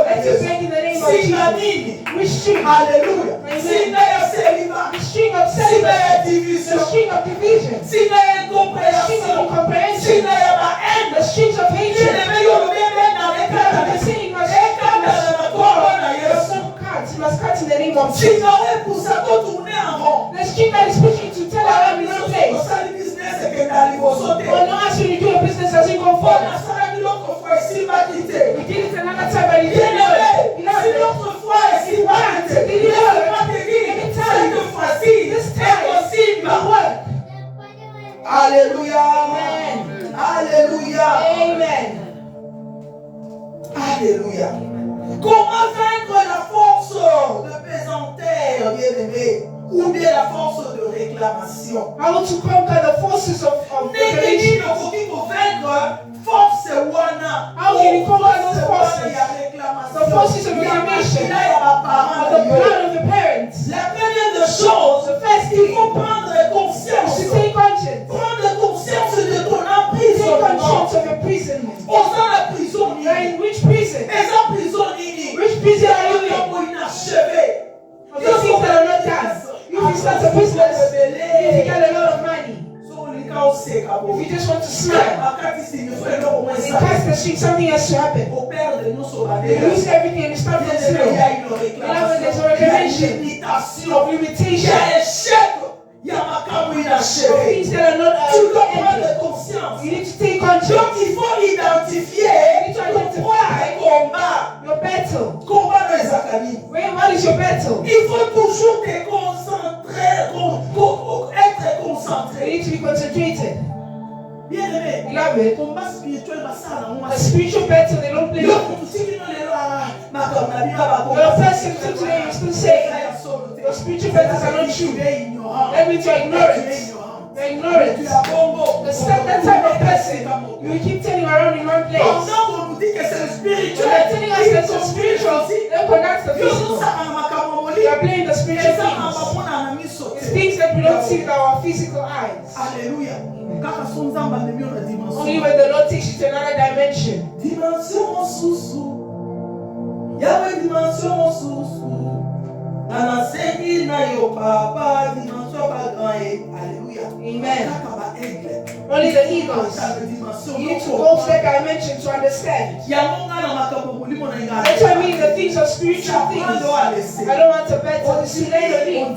Let's just beg in the name of Jesus. Which street? Alléluia. Amen. Sina ya célibat. The street string of s'il y a celibacy, division, the string of division, s'il y a the string of incompréhension, s'il incomprehension, y a la haine, the strings of hatred. The saying must cut. You must cut in the name of si Jesus. non est pour ça qu'on tourne en rond. The string that is pushing to tell our in one place. Le business est que dans l'Ivo sauté. Or not actually do a business as you go On forward. a ça l'autre fois ici m'a quitté. We did it another time, but you Bien didn't know it. aimé, si l'autre fois ici m'a quitté. Laisse-moi te dire, cette fois-ci, c'est possible. Alléluia. Amen. Alléluia. Amen. Alléluia. Comment vaincre la force de pesanteur, bien-aimé, ou bien la force de réclamation? How to conquer the forces of N'est-ce revelation. pour vaincre force wana? How can you conquer those forces? Il y a réclamation. The forces of reclamation. Il y a la Of parole the de Dieu. blood of the parents. La première des choses, The first il thing faut prendre conscience. is to take conscience. Prendre conscience de ton Take emprisonnement. conscience of imprisonment. Aux dans la prison, You are in which prison? les emprisonnés. Which prison are you in? Inachevé. Of the things that are not done. If you start a business, if you get a lot of money, if you just want to smile, in past the street, something has to happen. You lose everything and you start from zero. Beloved, there's a revelation of limitation. Things that are not ended. You need to take Donc control. il faut identifier combat. Your battle. Combat dans les académies. What is your battle? Il faut toujours te concentrer, être You concentré. need to be concentrated. Bien aimé, Beloved, combat spirituel, ça a spiritual battle, they don't play. Yo, Your si tu n'en es là, ma comme la Bible va person today is still saying your spiritual battles are not true. That means you're ignorant. You're ignorant. The type of person you will keep turning around in one place. Pendant qu'on nous dit que c'est le So they're spirituel, telling us that the spiritual, then connects the physical. We are playing the spiritual things. It's things that we don't see with our physical eyes. Alléluia. Kaka son nzamba ndemi on a dimension. Only when the Lord takes you to another dimension. Dimension susu. Yahweh dimension susu. Nana sengi na yo papa dimension ba grand. Alléluia. Amen. Kaka ba aigle. Only the eagles. You need to go to that dimension to understand. Yamonga na makambo mulimo na inga. That's what I mean, the things of spiritual things. I don't want to bet on this today. You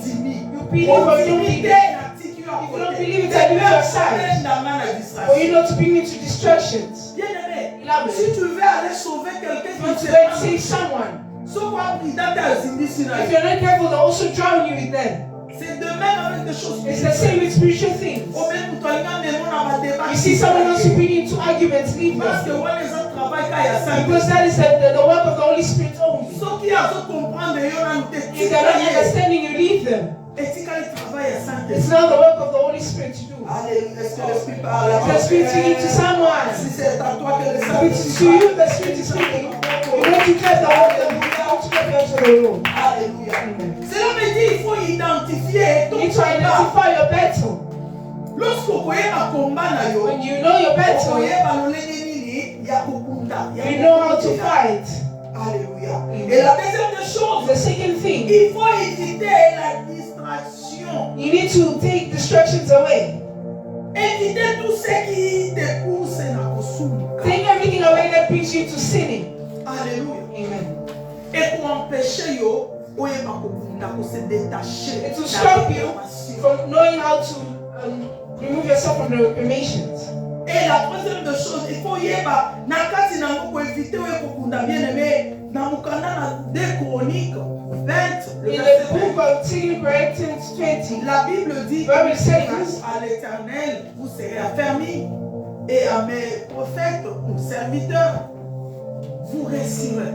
believe or you don't believe it. If you don't believe it, I leave your side. Or you know to bring you to distractions. Bien-aimé, si tu veux aller sauver quelqu'un You want qui to te go and save someone. If you're not careful, they'll also drown you with them. c'est de même avec des choses It's the same with spiritual things. Au même temps, il y a des gens dans ma débat. You see someone else who bring you into arguments, leave Parce que them. ouais, les autres travaillent quand il y a ça. Because that is the work of the Holy Spirit only. Ceux qui ont comprendre, ils ont une If they're not understanding, you leave them. Et si quand ils travaillent à ça, It's now the work of the Holy Spirit to do. allez, est-ce que l'esprit parle à The Spirit speaking to someone. Si c'est à toi que le If Saint-Esprit it's to you, the Spirit is speaking. You want to get the whole of you. You want to get into the room. Alléluia. Cela me dit qu'il faut identifier You ton need to combat. identify your battle. Lorsqu'on voyait ma combat na yo, When you know your on battle, voyait ba lolenge nini ya kukunda. you know how to fight. Alléluia. Et la deuxième des choses, The second thing, il faut éviter la distraction. you need to take distractions away. Éviter tout ce qui te pousse na kosuluka. Take everything away that brings you to sinning. Alléluia. Amen. Et pour empêcher yo, oyeba kokunda ko se détacher. It will stop you from knowing how to remove yourself from the reclamations. Et la troisième des choses, il faut yeba na kati na ngo éviter oye kokunda bien aimé na mukanda na 2 Chroniques 20 le In verset the book of 2 Corinthians 20, La Bible dit Bible is telling vous, us, à l'Éternel, vous serez affermis, et à mes prophètes ou serviteurs, vous réussirez.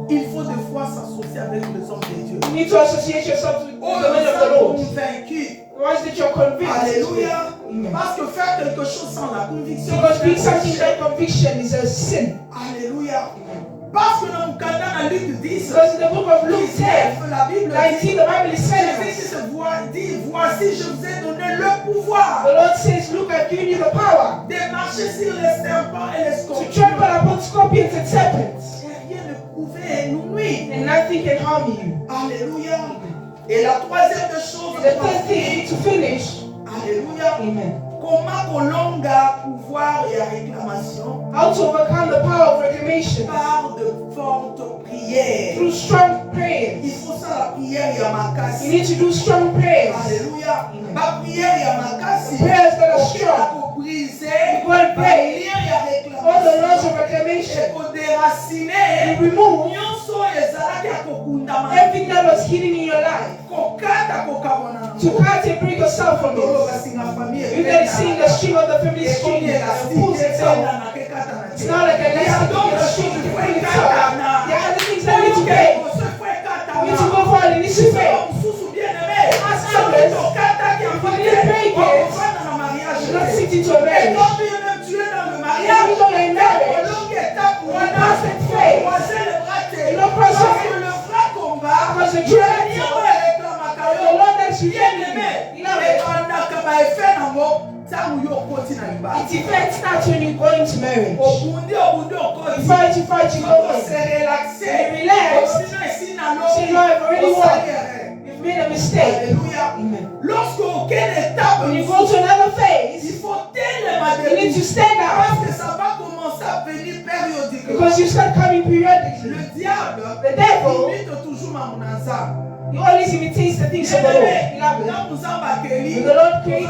Il faut des fois s'associer avec les hommes de Dieu. you need to associate yourself with Oh, the men of the nous Lord. sommes vaincus. Once that you're convinced. Alléluia. Amen. Parce que faire quelque chose sans la conviction, Because doing c'est un something péché. without conviction is a sin. Alléluia. Parce que dans le canal à Luc 10, Because in the book of Luke 10, la Bible 19, dit, the Bible is telling Jésus us, se dit, voici, je vous ai donné le pouvoir the Lord says, look, I've given you the power de marcher sur les serpents et les to scorpions. trample upon scorpions and serpents, Et rien ne pouvait nous nuire. and nothing can harm you. Alléluia. Et la troisième des choses, The third thing to finish. alléluia, Amen. comment colonga pouvoir et réclamation How to overcome the power of reclamation par de fortes prières. through strong prayers. Il faut ça la prière You Yamakasi. need to do strong prayers. Alléluia. Ma prière Yamakasi. Prayers that are Ok, strong. pour briser You go and pray. All the laws of Et reclamation. pour déraciner. You remove Nyonso ezalaki ya kokundama. everything that was hidden in your life. Kokata kokabona. To cut and break yourself from Tolo it. basinga famille. You can see the stream of the family stream and pulls itself. It's not like a lesson in the stream to pull itself. There are other things that need to pay. You need to go forward and need to pray. Ask others. If you didn't pray yet, you're not sitting to a marriage. Even though you're married, you mustn't faith. You don't cross your hands. Because the true the Lord that you get me, you know it. Its effect starts when you go into marriage. You fight, you go in. You relax. So you have already won. You've made a mistake. Amen. When you go to another phase, you need to stand out. Because you start coming periodically. The devil, he always imitates the things of the Lord. When the Lord created,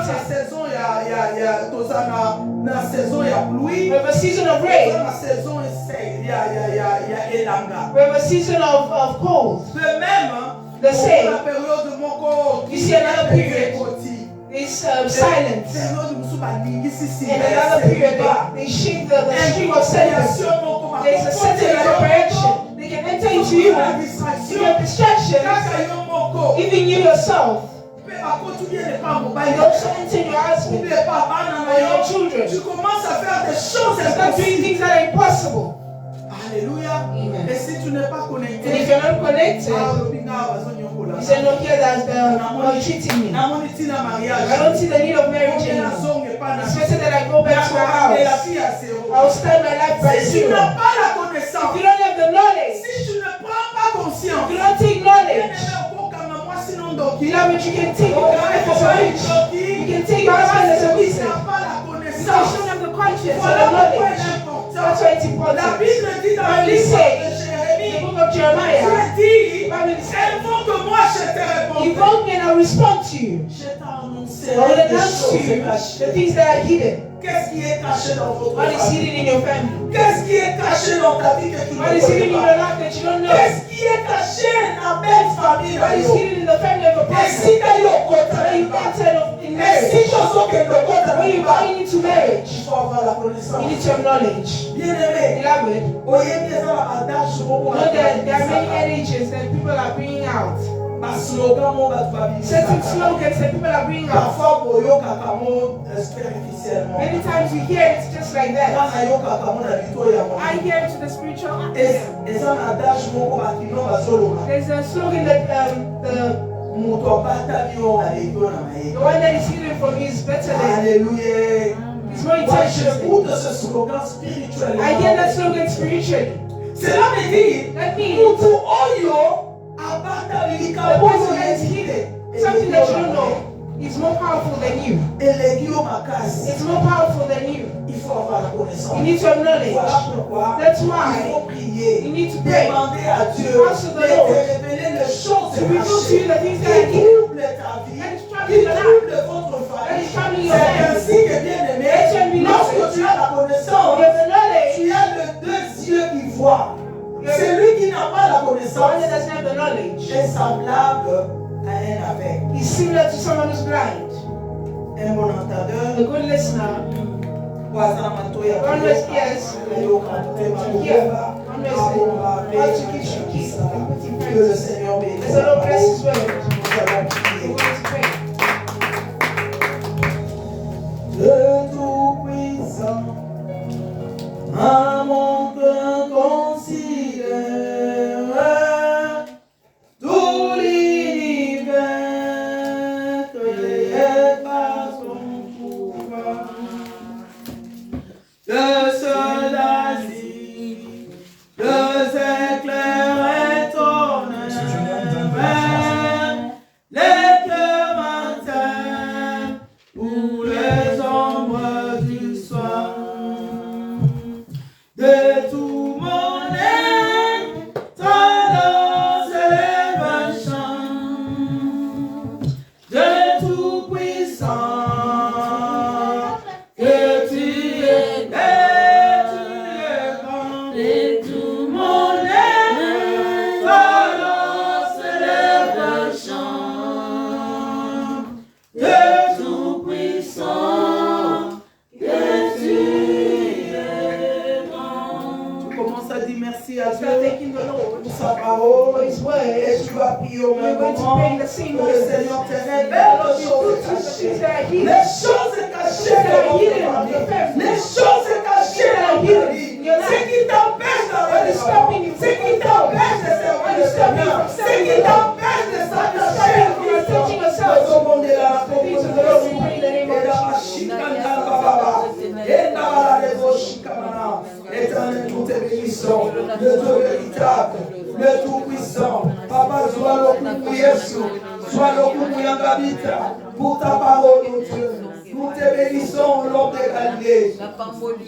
we have a season of rain. We have a season of cold. The same. You see another period. It's silence. In another period, they shake the stream of silence. There's a certain direction. They can enter into you. If you have distractions, even you yourself, they also enter your husband or your children. Start doing things that are impossible. Alléluia. Amen. Et si tu n'es pas connecté, And if you're not connected, you say, no, here that's the cheating me. I don't see the need of marriage anymore. It's better that I go back to my house. I'll start my life by Si tu zero. n'as pas la If connaissance, you don't have the knowledge, si tu ne prends pas conscience, if you don't take knowledge, beloved, you can take your wife as a witch. You can take your husband as a wizard. Because you don't have the conscience or the knowledge. That's why it's important. La Bible dit dans When le we livre say, de the Jérémie, book of Jeremiah, Dieu dit, Bible says, invente que moi je te you répondrai. vote me and I'll respond to you. Je t'annoncerai I will des announce to choses you the cachées. things that are hidden. Qu'est-ce qui est caché dans votre What is famille? hidden in your family? Qu'est-ce qui est caché dans ta vie que tu ne What is hidden in connais your pas? life that you don't know? Qu'est-ce qui est caché dans la belle famille? What is hidden in the family of a Et person? si tu as eu au When you côté, enter in et marriage, si tu as que le when you côté, going into marriage, il faut avoir la you connaissance. need to have knowledge. Bien aimé, Beloved, voyez bien ça la adage you know that there are many adages that people are bringing out. Ma slogan mon bateau Certain slogans that people are bringing out. parfois boyo kakamo superficiellement. Many times we hear it's just like that. Kana yo kakamo na bito ya mo. I hear it to the spiritual. Et ça na adage moko bakino bazoloba. There's a slogan that the Moto batami o aleko na mai. one that is hidden from you is better than Alléluia. it's more Moi intelligent. j'écoute ce slogan spirituel. I hear that slogan spiritually. Cela veut dire That means mutu oyo abata the likabo person that is hidden, something that you don't know, is more powerful than you. Elegio makasi. It's more powerful than you. Il faut avoir la connaissance. You need to have knowledge. Voilà pourquoi That's il why faut prier. you need to pray. Demander à Dieu Ask the de te Lord révéler les choses to reveal to you the things that are qui hidden, troublent ta vie, that is qui troubling your life, troublent votre that famille. is troubling your C'est life. ainsi que, bien aimé, Let your beloved, lorsque tu as la you connaissance, have the knowledge. tu as les deux yeux qui voient. Celui qui n'a pas la The one connaissance that doesn't have the knowledge est semblable à un aveugle. is similar to someone who's blind. Un bon entendeur, A good listener, voisin matoya, always hears ayoka motema kobeba, always abomba, what to keep should keep. que le Seigneur bénisse. As the Lord bless His word, Nous allons we're prier. going to pray. Le Tout-Puissant, à mon cœur considère tout l'univers créé par son pouvoir. Le seul asile, le éclairs et tonnerre, au We're même going to moment pray in the same que le way. Seigneur te révèle les choses cachées. Les choses cachées de notre famille. Les choses cachées de notre vie. Ce qui t'empêche d'aller, ce qui t'empêche de servir le Seigneur, ce qui t'empêche de s'attacher à Christ. Nous demandons la proposition et la chicane. Éternel, nous te bénissons, le Dieu véritable, le Tout-Puissant. Papa, sois le coup Jésus, sois le coup Yangabita, pour ta parole, mon Dieu. Nous te bénissons au nom de Galilée.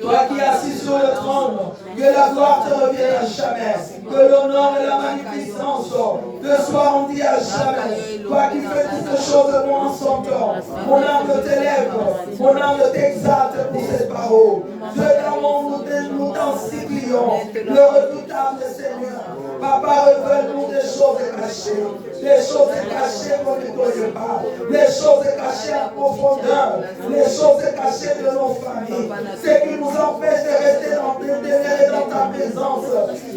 Toi qui es assis sur le trône, que la gloire te revienne à jamais, que l'honneur et la magnificence te soient rendus à jamais. Toi qui fais toutes les choses bon en son temps. Mon âme t'élève, mon âme t'exalte pour cette parole. Dieu d'amour, nous t'en supplions, le redoutable Seigneur. Papa, révèle-nous des choses cachées, les choses cachées qu'on ne connaît pas, les choses cachées en profondeur, les choses cachées de nos familles, ce qui nous empêche de rester dans ta présence,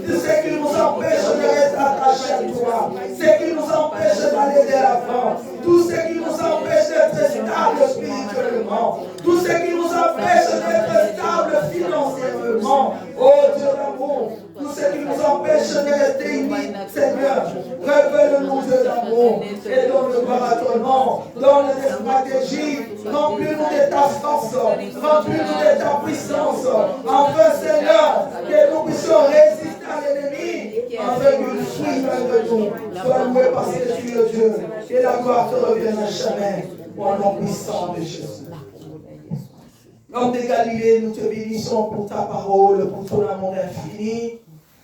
ce qui nous empêche de rester attachés à toi, ce qui nous empêche d'aller de l'avant, tout ce qui nous empêche d'être stable spirituellement, tout ce qui nous empêche d'être stable financièrement. Oh Dieu d'amour, tout ce qui nous empêche de rester unis, Seigneur, révèle-nous Dieu d'amour et donne gloire à ton nom, donne des stratégies, remplis-nous de ta force, remplis-nous de ta puissance, enfin Seigneur, que nous puissions résister à l'ennemi, afin qu'il fuit de nous. Sois loué parce que tu es Dieu, et la gloire te revienne à jamais, au nom puissant de Jésus. Homme de Galilée, nous te bénissons pour ta parole, pour ton amour infini.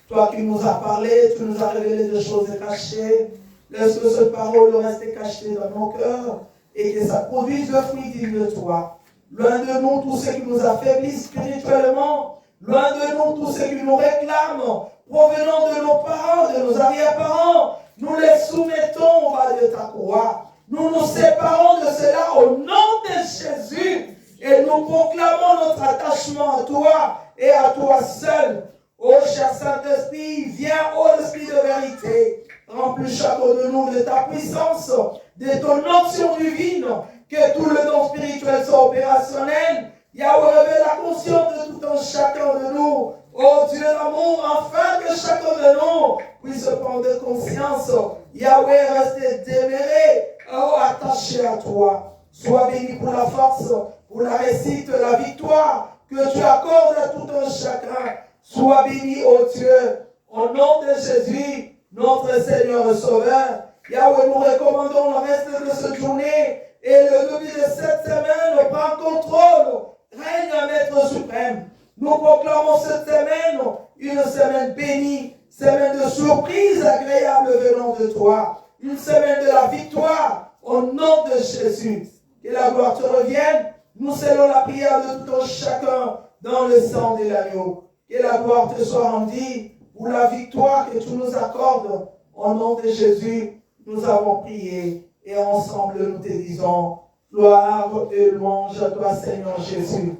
Toi qui nous as parlé, tu nous as révélé des choses cachées. Laisse que cette parole reste cachée dans nos cœurs et que ça produise le fruit digne de toi. Loin de nous tous ceux qui nous affaiblissent spirituellement. Loin de nous tous ceux qui nous réclament, provenant de nos parents, de nos arrière-parents. Nous les soumettons au bas de ta croix. Nous nous séparons de cela au nom de Jésus. Et nous proclamons notre attachement à toi et à toi seul. Ô cher Saint-Esprit, viens, ô Esprit de vérité, remplis chacun de nous de ta puissance, de ton onction divine, que tout le don spirituel soit opérationnel. Yahweh, révèle la conscience de tout un chacun de nous. Ô Dieu d'amour, afin que chacun de nous puisse prendre conscience. Yahweh, reste demeuré, attaché à toi. Sois béni pour la force, pour la réussite, la victoire que tu accordes à tout un chacun. Sois béni, ô Dieu, au nom de Jésus, notre Seigneur et Sauveur. Yahweh, nous recommandons le reste de cette journée et le début de cette semaine. Prends contrôle, règne à Maître suprême. Nous proclamons cette semaine une semaine bénie, semaine de surprise agréable venant de toi. Une semaine de la victoire au nom de Jésus. Que la gloire te revienne. Nous scellons la prière de tout un chacun dans le sang de l'agneau. Que la gloire te soit rendue pour la victoire que tu nous accordes. Au nom de Jésus, nous avons prié et ensemble nous te disons gloire et louange à toi, Seigneur Jésus.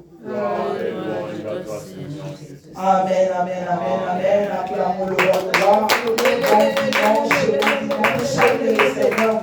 Amen, amen, amen, amen. Acclamons le roi de gloire. Bon dimanche, Seigneur.